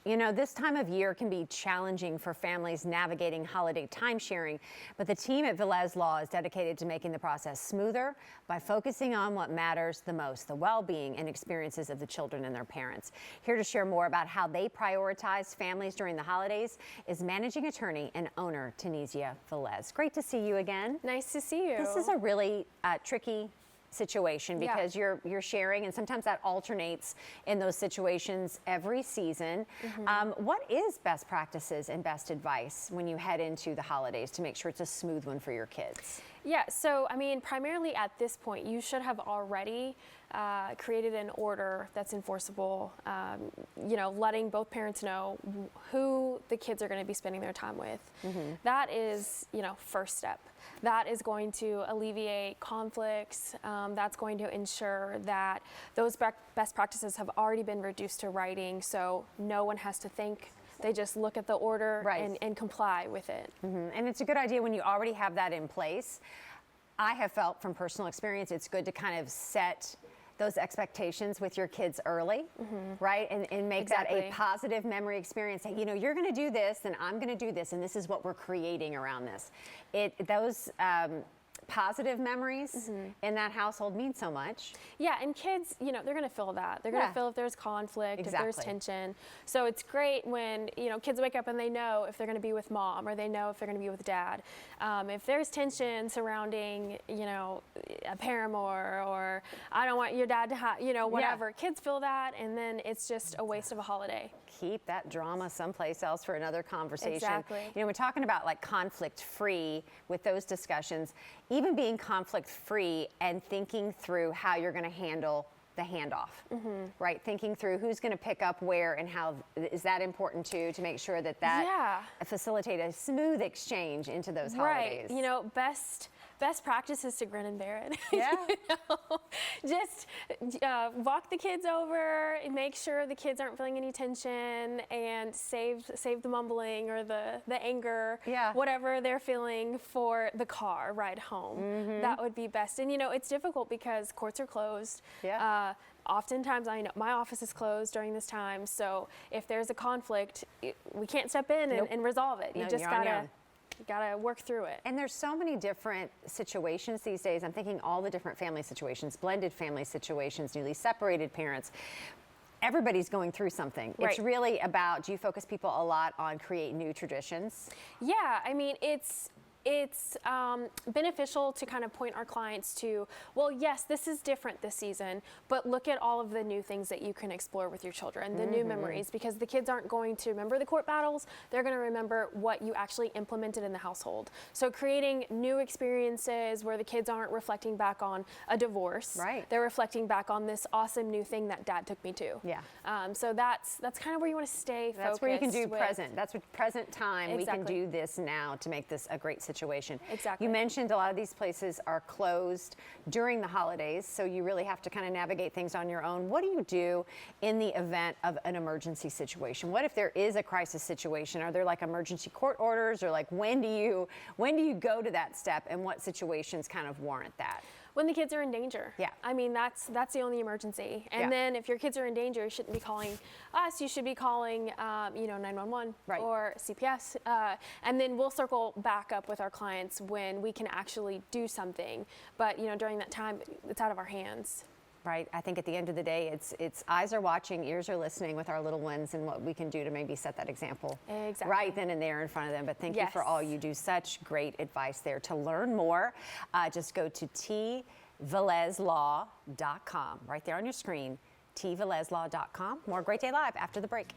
You know, this time of year can be challenging for families navigating holiday timesharing, but the team at Velez Law is dedicated to making the process smoother by focusing on what matters the most, the well-being and experiences of the children and their parents. Here to share more about how they prioritize families during the holidays is managing attorney and owner Tunisia Velez. Great to see you again. Nice to see you. This is a really tricky situation because you're sharing, and sometimes that alternates in those situations every season. What is best practices and best advice when you head into the holidays to make sure it's a smooth one for your kids? Yeah, so I mean, primarily at this point, you should have already created an order that's enforceable, you know, letting both parents know who the kids are going to be spending their time with. That is, you know, first step. That is going to alleviate conflicts. That's going to ensure that those best practices have already been reduced to writing, so no one has to think. They just look at the order and comply with it. And it's a good idea when you already have that in place. I have felt from personal experience it's good to kind of set those expectations with your kids early, right? And make that a positive memory experience. Say, you know, you're gonna do this and I'm gonna do this and this is what we're creating around this. Those positive memories in that household mean so much. Yeah, and kids, you know, they're going to feel that. They're going to feel if there's conflict, if there's tension. So it's great when, you know, kids wake up and they know if they're going to be with mom or they know if they're going to be with dad. If there's tension surrounding, you know, a paramour or I don't want your dad to have, you know, whatever. Kids feel that, and then it's just a waste of a holiday. Keep that drama someplace else for another conversation. Exactly. You know, we're talking about like conflict-free with those discussions. Even being conflict-free and thinking through how you're going to handle the handoff, right? Thinking through who's going to pick up where and how, is that important too, to make sure that facilitate a smooth exchange into those holidays. Right. You know, best practice is to grin and bear it. Yeah. You know? Just walk the kids over and make sure the kids aren't feeling any tension, and save the mumbling or the anger, whatever they're feeling for the car ride home. That would be best. And you know, it's difficult because courts are closed. Oftentimes, I know my office is closed during this time, so if there's a conflict, we can't step in and resolve it. You just gotta work through it. And there's so many different situations these days. I'm thinking all the different family situations, blended family situations, newly separated parents. Everybody's going through something. It's really about, do you focus people a lot on create new traditions? Yeah, I mean, it's beneficial to kind of point our clients to, well, yes, this is different this season, but look at all of the new things that you can explore with your children, the new memories, because the kids aren't going to remember the court battles, they're going to remember what you actually implemented in the household. So creating new experiences where the kids aren't reflecting back on a divorce, they're reflecting back on this awesome new thing that dad took me to. So that's kind of where you want to stay focused. That's where you can do present. That's what present time. We can do this now to make this a great situation. You mentioned a lot of these places are closed during the holidays, so you really have to kind of navigate things on your own. What do you do in the event of an emergency situation? What if there is a crisis situation? Are there like emergency court orders, or like when do you go to that step, and what situations kind of warrant that? When the kids are in danger. I mean, that's the only emergency. And then if your kids are in danger, you shouldn't be calling us. You should be calling, you know, 911 or CPS. And then we'll circle back up with our clients when we can actually do something. But, you know, during that time, it's out of our hands. Right. I think at the end of the day, it's eyes are watching, ears are listening with our little ones, and what we can do to maybe set that example right then and there in front of them. But thank you for all you do. Such great advice there. To learn more, just go to tvelezlaw.com. Right there on your screen, tvelezlaw.com. More Great Day Live after the break.